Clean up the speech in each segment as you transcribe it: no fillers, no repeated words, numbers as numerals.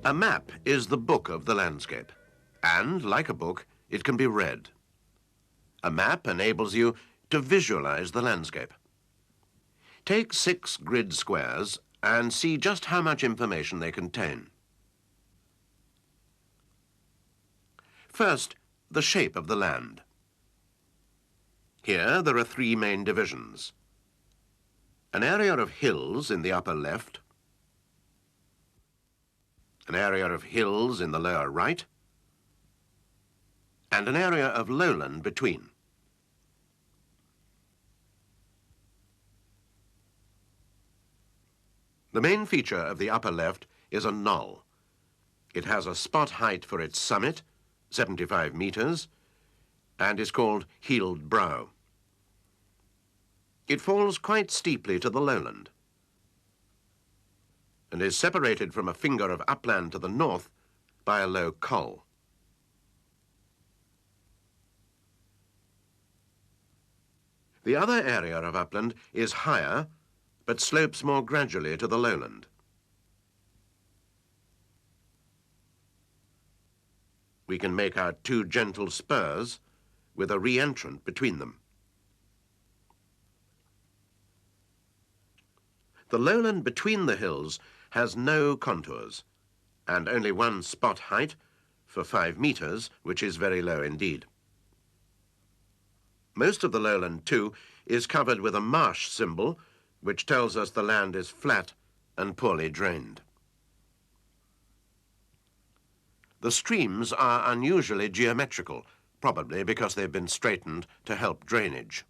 A map is the book of the landscape, and, like a book, it can be read. A map enables you to visualize the landscape. Take 6 grid squares and see just how much information they contain. First, the shape of the land. Here there are 3 main divisions. An area of hills in the upper left, an area of hills in the lower right, and an area of lowland between. The main feature of the upper left is a knoll. It has a spot height for its summit, 75 meters, and is called Heeled Brow. It falls quite steeply to the lowland and is separated from a finger of upland to the north by a low col. The other area of upland is higher, but slopes more gradually to the lowland. We can make out 2 gentle spurs with a re-entrant between them. The lowland between the hills has no contours and only 1 spot height for 5 meters, which is very low indeed. Most of the lowland, too, is covered with a marsh symbol, which tells us the land is flat and poorly drained. The streams are unusually geometrical, probably because they've been straightened to help drainage.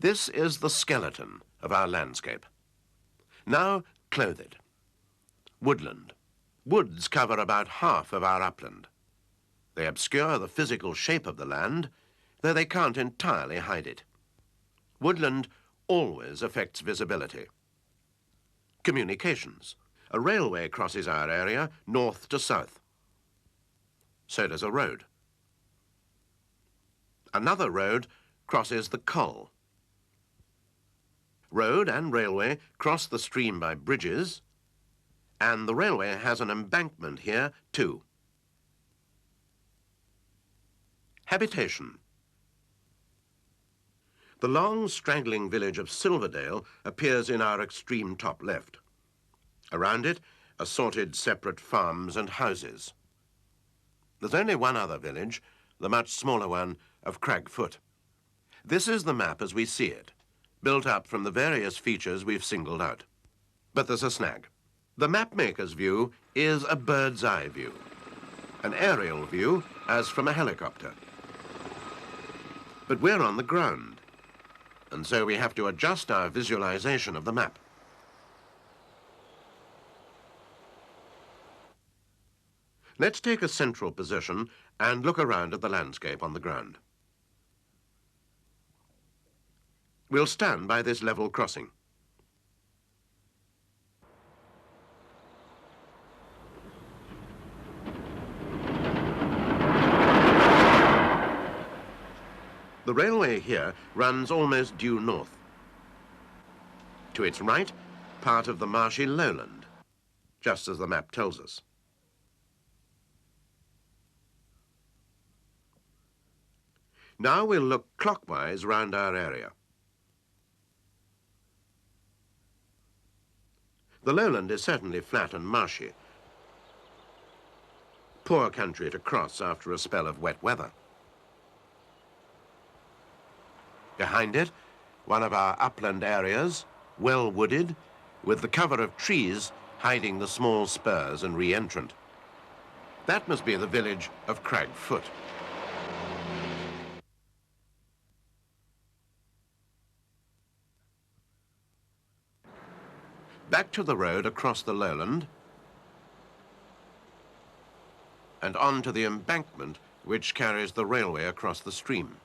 This is the skeleton of our landscape. Now clothe it. Woodland. Woods cover about half of our upland. They obscure the physical shape of the land, though they can't entirely hide it. Woodland always affects visibility. Communications. A railway crosses our area north to south. So does a road. Another road crosses the col. Road and railway cross the stream by bridges, and the railway has an embankment here too. Habitation. The long, straggling village of Silverdale appears in our extreme top left. Around it, assorted separate farms and houses. There's only one other village, the much smaller one of Cragfoot. This is the map as we see it, built up from the various features we've singled out. But there's a snag. The mapmaker's view is a bird's eye view, an aerial view as from a helicopter. But we're on the ground, and so we have to adjust our visualization of the map. Let's take a central position and look around at the landscape on the ground. We'll stand by this level crossing. The railway here runs almost due north. To its right, part of the marshy lowland, just as the map tells us. Now we'll look clockwise round our area. The lowland is certainly flat and marshy. Poor country to cross after a spell of wet weather. Behind it, one of our upland areas, well wooded, with the cover of trees hiding the small spurs and re-entrant. That must be the village of Cragfoot. Back to the road across the lowland and on to the embankment which carries the railway across the stream.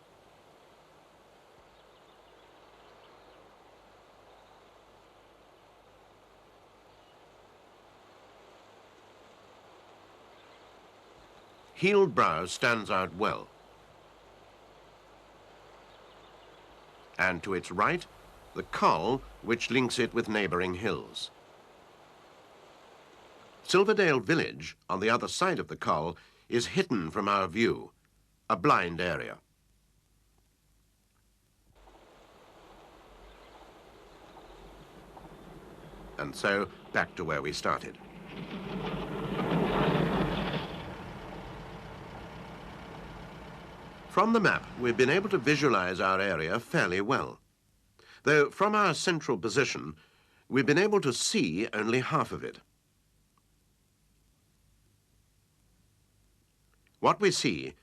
Heeled Brow stands out well. And to its right, the Coll, which links it with neighbouring hills. Silverdale village, on the other side of the Coll, is hidden from our view, a blind area. And so, back to where we started. From the map, we've been able to visualize our area fairly well. Though from our central position, we've been able to see only half of it. What we see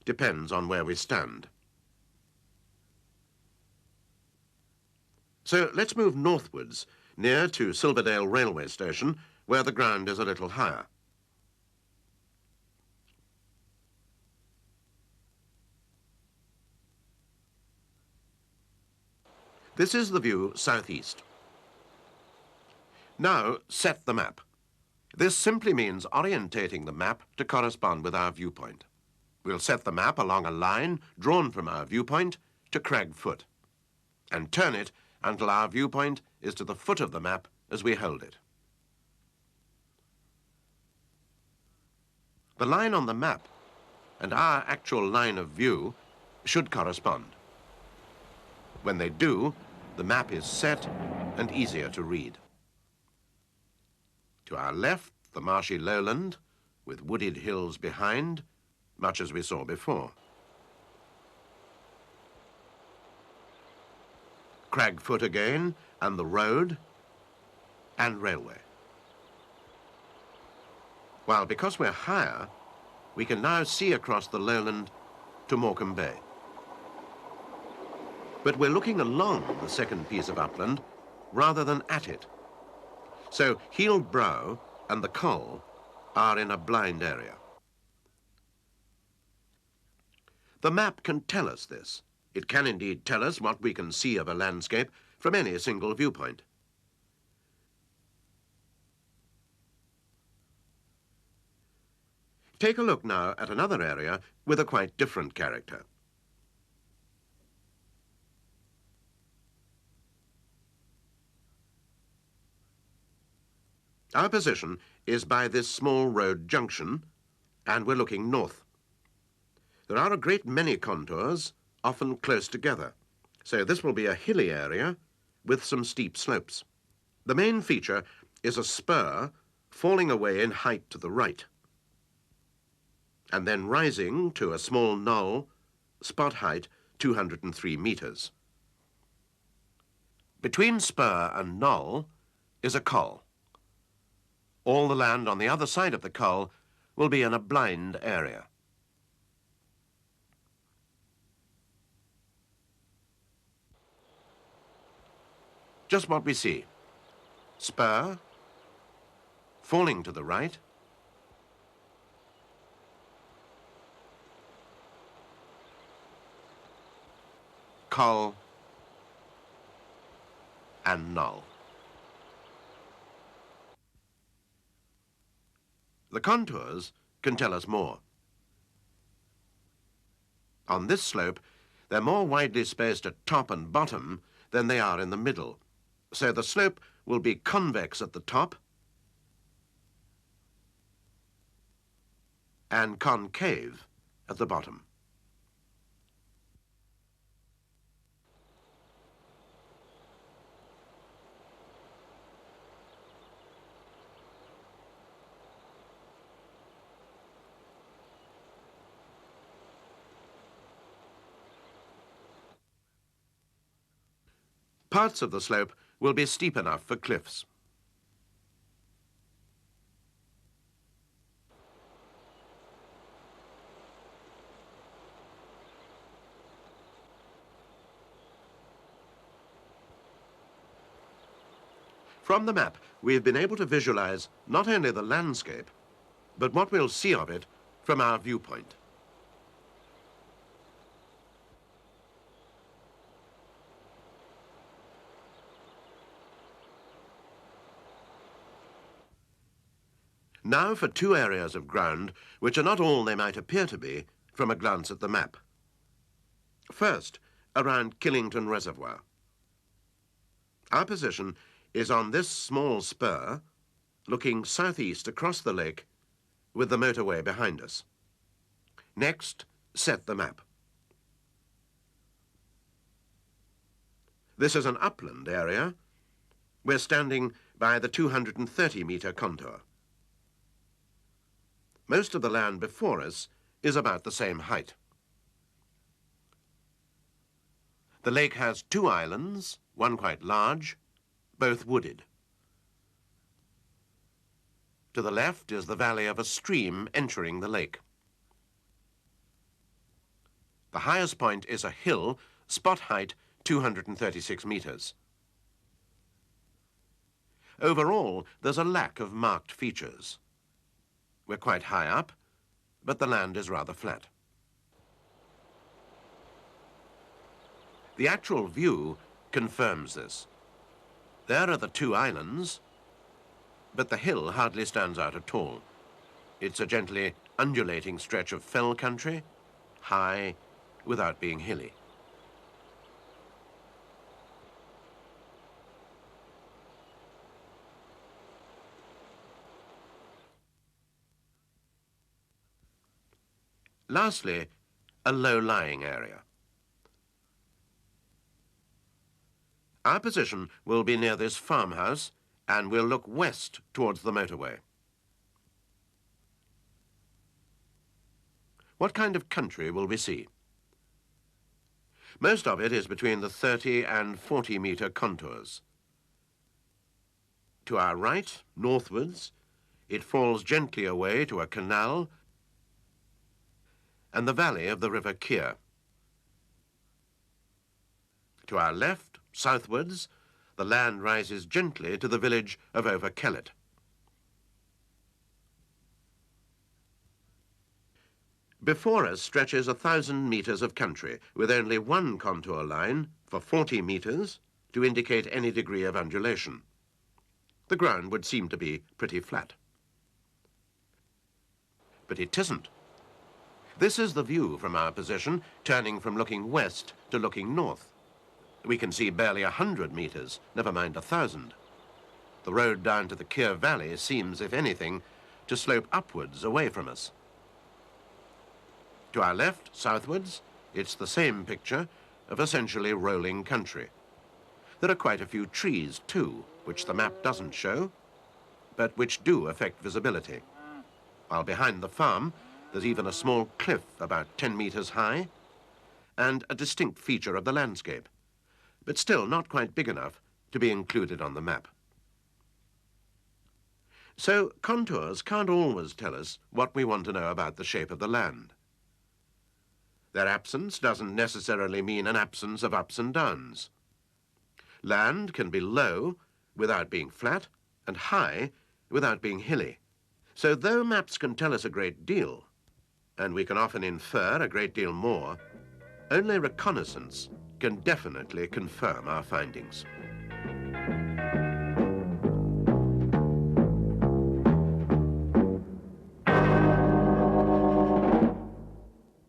depends on where we stand. So let's move northwards, near to Silverdale railway station, where the ground is a little higher. This is the view southeast. Now, set the map. This simply means orientating the map to correspond with our viewpoint. We'll set the map along a line drawn from our viewpoint to Crag Foot, and turn it until our viewpoint is to the foot of the map as we hold it. The line on the map and our actual line of view should correspond. When they do, the map is set and easier to read. To our left, the marshy lowland, with wooded hills behind, much as we saw before. Crag Foot again, and the road, and railway. While because we're higher, we can now see across the lowland to Morecambe Bay. But we're looking along the second piece of upland rather than at it. So Heald Brow and the Coll are in a blind area. The map can tell us this. It can indeed tell us what we can see of a landscape from any single viewpoint. Take a look now at another area with a quite different character. Our position is by this small road junction, and we're looking north. There are a great many contours, often close together, so this will be a hilly area with some steep slopes. The main feature is a spur falling away in height to the right, and then rising to a small knoll, spot height 203 metres. Between spur and knoll is a Coll. All the land on the other side of the Coll will be in a blind area. Just what we see. Spur, falling to the right, Coll, and knoll. The contours can tell us more. On this slope, they're more widely spaced at top and bottom than they are in the middle. So the slope will be convex at the top and concave at the bottom. Parts of the slope will be steep enough for cliffs. From the map, we have been able to visualize not only the landscape, but what we'll see of it from our viewpoint. Now for two areas of ground which are not all they might appear to be from a glance at the map. First, around Killington Reservoir. Our position is on this small spur, looking southeast across the lake with the motorway behind us. Next, set the map. This is an upland area. We're standing by the 230-metre contour. Most of the land before us is about the same height. The lake has two islands, one quite large, both wooded. To the left is the valley of a stream entering the lake. The highest point is a hill, spot height 236 metres. Overall, there's a lack of marked features. We're quite high up, but the land is rather flat. The actual view confirms this. There are the two islands, but the hill hardly stands out at all. It's a gently undulating stretch of fell country, high without being hilly. Lastly, a low-lying area. Our position will be near this farmhouse, and we'll look west towards the motorway. What kind of country will we see? Most of it is between the 30 and 40-metre contours. To our right, northwards, it falls gently away to a canal and the valley of the River Keer. To our left, southwards, the land rises gently to the village of Overkellet. Before us stretches 1,000 metres of country, with only one contour line for 40 metres to indicate any degree of undulation. The ground would seem to be pretty flat. But it isn't. This is the view from our position, turning from looking west to looking north. We can see barely 100 metres, never mind 1,000. The road down to the Keer Valley seems, if anything, to slope upwards away from us. To our left, southwards, it's the same picture of essentially rolling country. There are quite a few trees, too, which the map doesn't show, but which do affect visibility. While behind the farm, there's even a small cliff about 10 metres high, and a distinct feature of the landscape, but still not quite big enough to be included on the map. So contours can't always tell us what we want to know about the shape of the land. Their absence doesn't necessarily mean an absence of ups and downs. Land can be low without being flat, and high without being hilly. So though maps can tell us a great deal, and we can often infer a great deal more, only reconnaissance can definitely confirm our findings.